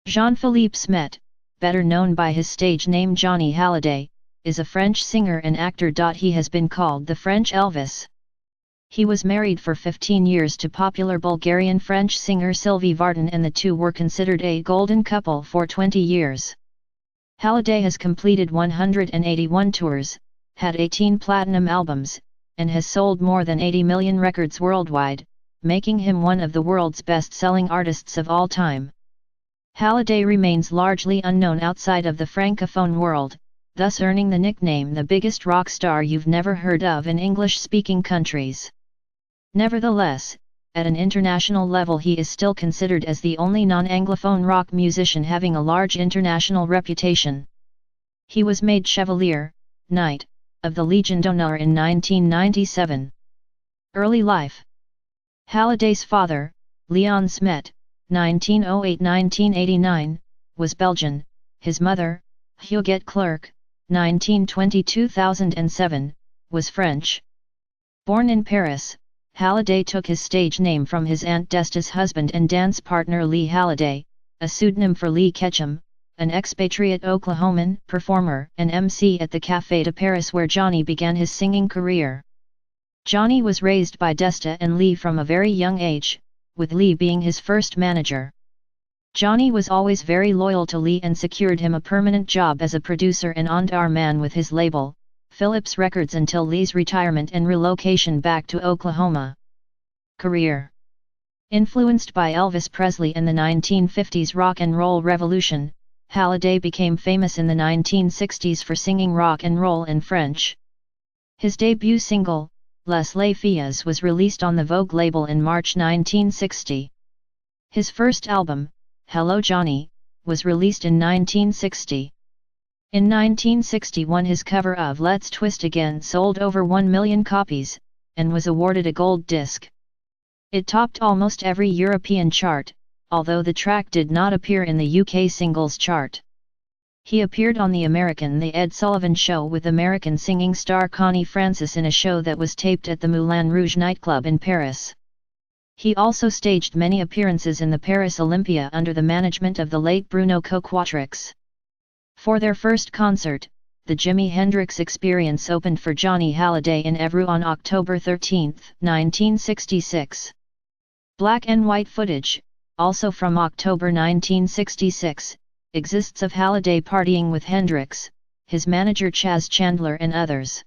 Jean-Philippe Smet, better known by his stage name Johnny Hallyday, is a French singer and actor. He has been called the French Elvis. He was married for 15 years to popular Bulgarian-French singer Sylvie Vartan, and the two were considered a golden couple for 20 years. Hallyday has completed 181 tours, had 18 platinum albums, and has sold more than 80 million records worldwide, making him one of the world's best-selling artists of all time. Hallyday remains largely unknown outside of the francophone world, thus earning the nickname the biggest rock star you've never heard of in English-speaking countries. Nevertheless, at an international level he is still considered as the only non-Anglophone rock musician having a large international reputation. He was made Chevalier, Knight, of the Légion d'honneur in 1997. Early life. Halliday's father, Léon Smet, 1908–1989, was Belgian, his mother, Huguette Clerc, 1920–2007, was French. Born in Paris, Hallyday took his stage name from his Aunt Desta's husband and dance partner Lee Hallyday, a pseudonym for Lee Ketchum, an expatriate Oklahoman performer and MC at the Café de Paris where Johnny began his singing career. Johnny was raised by Desta and Lee from a very young age, with Lee being his first manager. Johnny was always very loyal to Lee and secured him a permanent job as a producer and on-air man with his label, Phillips Records, until Lee's retirement and relocation back to Oklahoma. Career. Influenced by Elvis Presley and the 1950s rock and roll revolution, Hallyday became famous in the 1960s for singing rock and roll in French. His debut single, Les Filles, was released on the Vogue label in March 1960. His first album, Hello Johnny, was released in 1960. In 1961 his cover of Let's Twist Again sold over 1 million copies, and was awarded a gold disc. It topped almost every European chart, although the track did not appear in the UK singles chart. He appeared on the American The Ed Sullivan Show with American singing star Connie Francis in a show that was taped at the Moulin Rouge nightclub in Paris. He also staged many appearances in the Paris Olympia under the management of the late Bruno Coquatrix. For their first concert, the Jimi Hendrix Experience opened for Johnny Hallyday in Évreux on October 13, 1966. Black and white footage, also from October 1966, exists of Hallyday partying with Hendrix, his manager Chaz Chandler and others.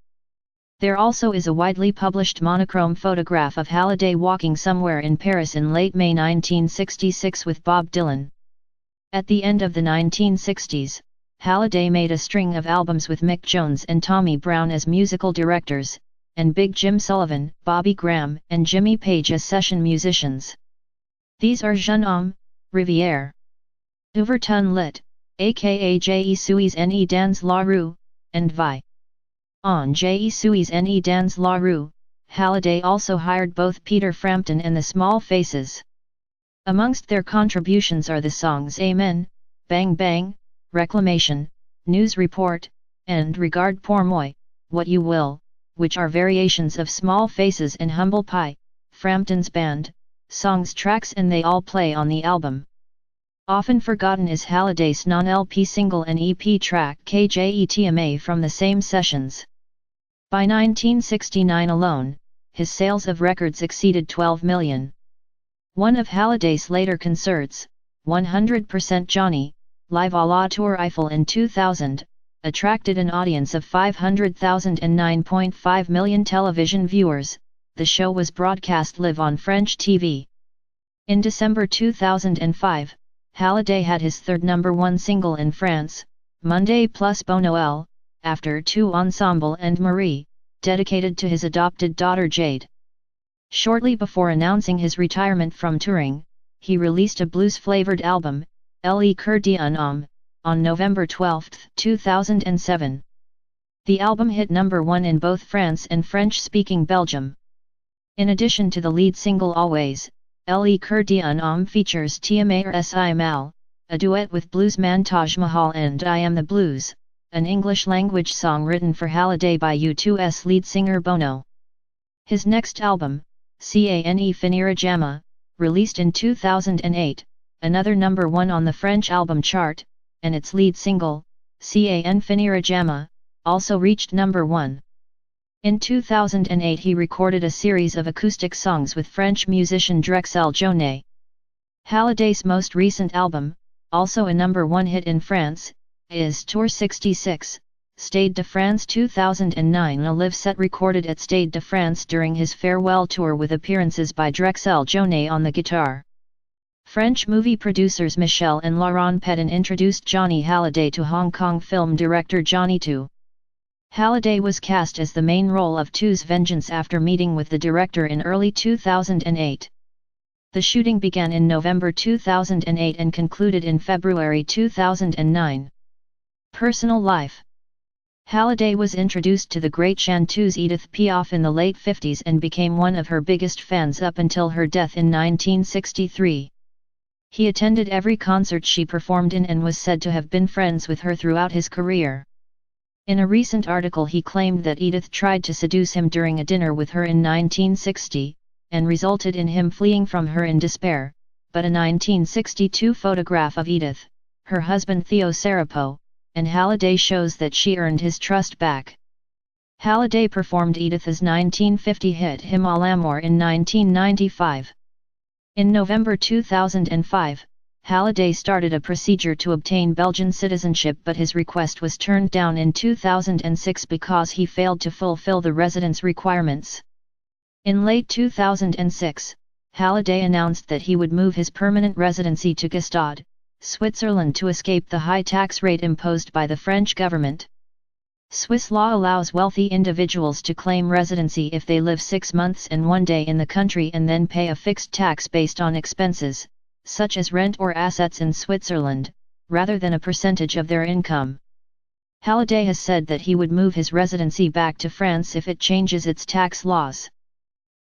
There also is a widely published monochrome photograph of Hallyday walking somewhere in Paris in late May 1966 with Bob Dylan. At the end of the 1960s, Hallyday made a string of albums with Mick Jones and Tommy Brown as musical directors, and Big Jim Sullivan, Bobby Graham and Jimmy Page as session musicians. These are Jeune Homme, Rivière, Ouverton Lit, aka Je suis ne dans la rue, and Vie. On Je suis ne dans la rue, Hallyday also hired both Peter Frampton and the Small Faces. Amongst their contributions are the songs Amen, Bang Bang, Reclamation, News Report, and Regard pour moi, What You Will, which are variations of Small Faces and Humble Pie, Frampton's band, songs tracks, and they all play on the album. Often forgotten is Halliday's non-LP single and EP track KJETMA from the same sessions. By 1969 alone, his sales of records exceeded 12 million. One of Halliday's later concerts, 100% Johnny, live à la Tour Eiffel in 2000, attracted an audience of 500,000 and 9.5 million television viewers. The show was broadcast live on French TV. In December 2005, Hallyday had his third #1 single in France, Monday plus Bon Noël, after Two Ensemble and Marie, dedicated to his adopted daughter Jade. Shortly before announcing his retirement from touring, he released a blues-flavored album, Le Coeur d'un Homme, on November 12, 2007. The album hit #1 in both France and French-speaking Belgium. In addition to the lead single Always, Le Coeur d'un Homme features Tiamar Si Mal, a duet with bluesman Taj Mahal, and I Am the Blues, an English-language song written for Hallyday by U2's lead singer Bono. His next album, Cane Finira Jamma, released in 2008, another number 1 on the French album chart, and its lead single, Can Finira Jama, also reached number 1. In 2008 he recorded a series of acoustic songs with French musician Drexel Jonet. Halliday's most recent album, also a number 1 hit in France, is Tour 66, Stade de France 2009, a live set recorded at Stade de France during his farewell tour with appearances by Drexel Jonet on the guitar. French movie producers Michel and Laurent Pedin introduced Johnny Hallyday to Hong Kong film director Johnny To. Hallyday was cast as the main role of To's Vengeance after meeting with the director in early 2008. The shooting began in November 2008 and concluded in February 2009. Personal life. Hallyday was introduced to the great chanteuse Edith Piaf in the late 50s and became one of her biggest fans up until her death in 1963. He attended every concert she performed in and was said to have been friends with her throughout his career. In a recent article he claimed that Edith tried to seduce him during a dinner with her in 1960, and resulted in him fleeing from her in despair, but a 1962 photograph of Edith, her husband Theo Sarapo, and Hallyday shows that she earned his trust back. Hallyday performed Edith's 1950 hit Him à l'amour in 1995. In November 2005, Hallyday started a procedure to obtain Belgian citizenship, but his request was turned down in 2006 because he failed to fulfill the residence requirements. In late 2006, Hallyday announced that he would move his permanent residency to Gstaad, Switzerland to escape the high tax rate imposed by the French government. Swiss law allows wealthy individuals to claim residency if they live 6 months and 1 day in the country and then pay a fixed tax based on expenses, such as rent or assets in Switzerland, rather than a percentage of their income. Hallyday has said that he would move his residency back to France if it changes its tax laws.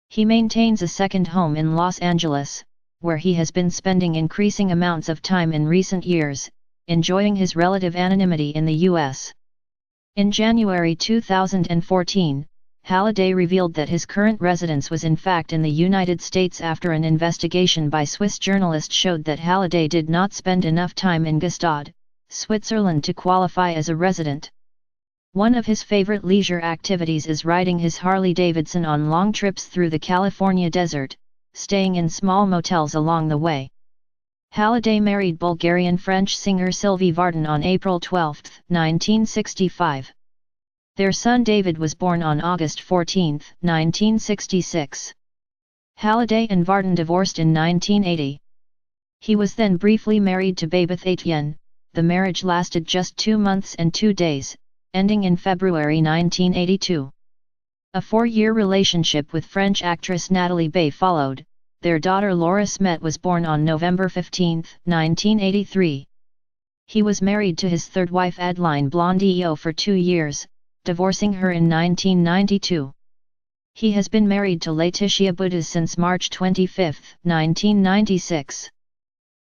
He maintains a second home in Los Angeles, where he has been spending increasing amounts of time in recent years, enjoying his relative anonymity in the U.S. In January 2014, Hallyday revealed that his current residence was in fact in the United States after an investigation by Swiss journalists showed that Hallyday did not spend enough time in Gstaad, Switzerland to qualify as a resident. One of his favorite leisure activities is riding his Harley-Davidson on long trips through the California desert, staying in small motels along the way. Hallyday married Bulgarian-French singer Sylvie Vartan on April 12, 1965. Their son David was born on August 14, 1966. Hallyday and Vartan divorced in 1980. He was then briefly married to Babeth Etienne. The marriage lasted just 2 months and 2 days, ending in February 1982. A 4-year relationship with French actress Nathalie Baye followed. Their daughter Laura Smet was born on November 15, 1983. He was married to his third wife Adeline Blondiot for 2 years, divorcing her in 1992. He has been married to Laetitia Boudez since March 25, 1996.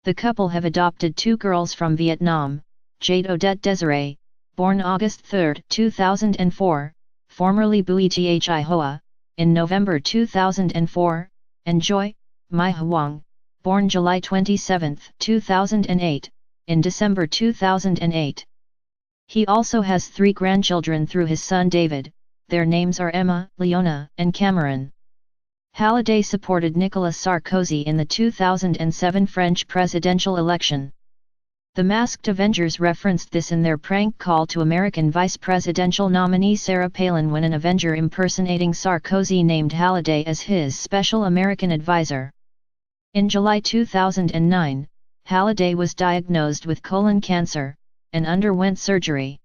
The couple have adopted 2 girls from Vietnam, Jade Odette Desiree, born August 3, 2004, formerly Bui Thi Hoa, in November 2004, and Joy, Mai Huang, born July 27, 2008, in December 2008. He also has 3 grandchildren through his son David. Their names are Emma, Leona, and Cameron. Hallyday supported Nicolas Sarkozy in the 2007 French presidential election. The Masked Avengers referenced this in their prank call to American vice presidential nominee Sarah Palin when an Avenger impersonating Sarkozy named Hallyday as his special American advisor. In July 2009, Hallyday was diagnosed with colon cancer, and underwent surgery.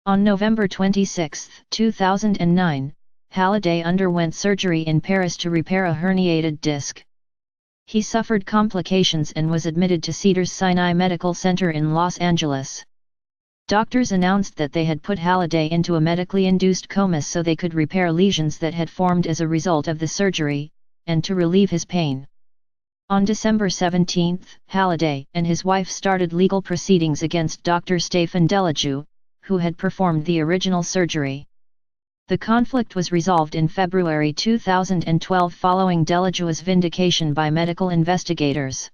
On November 26, 2009, Hallyday underwent surgery in Paris to repair a herniated disc. He suffered complications and was admitted to Cedars-Sinai Medical Center in Los Angeles. Doctors announced that they had put Hallyday into a medically induced coma so they could repair lesions that had formed as a result of the surgery, and to relieve his pain. On December 17, Hallyday and his wife started legal proceedings against Dr. Stéphane Delajou, who had performed the original surgery. The conflict was resolved in February 2012 following Delajou's vindication by medical investigators.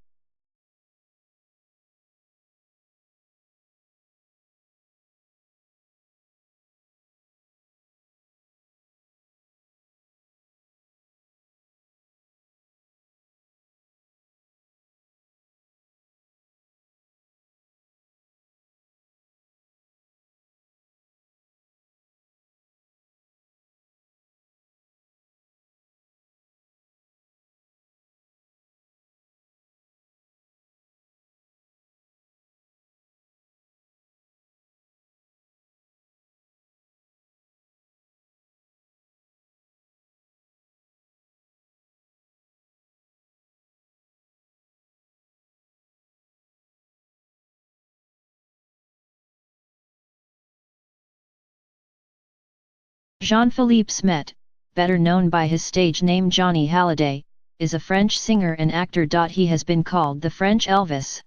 Jean-Philippe Smet, better known by his stage name Johnny Hallyday, is a French singer and actor. He has been called the French Elvis.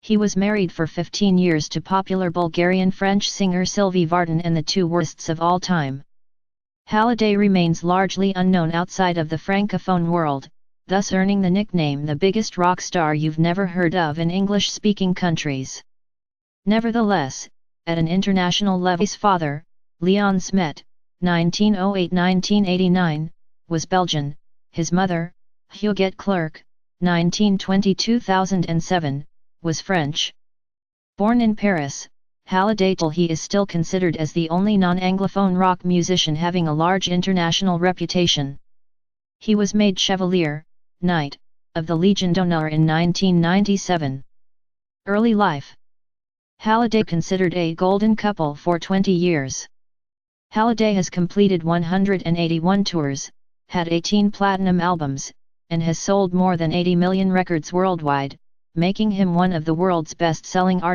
He was married for 15 years to popular Bulgarian-French singer Sylvie Vartan and the two worsts of all time. Hallyday remains largely unknown outside of the francophone world, thus earning the nickname the biggest rock star you've never heard of in English-speaking countries. Nevertheless, at an international level, his father, Léo Smet, 1908–1989, was Belgian, his mother, Huguette Clerc, 1920–2007, was French. Born in Paris, Hallyday is still considered as the only non-Anglophone rock musician having a large international reputation. He was made Chevalier, Knight, of the Légion d'honneur in 1997. Early life. Hallyday considered a golden couple for 20 years. Hallyday has completed 181 tours, had 18 platinum albums, and has sold more than 80 million records worldwide, making him one of the world's best-selling artists.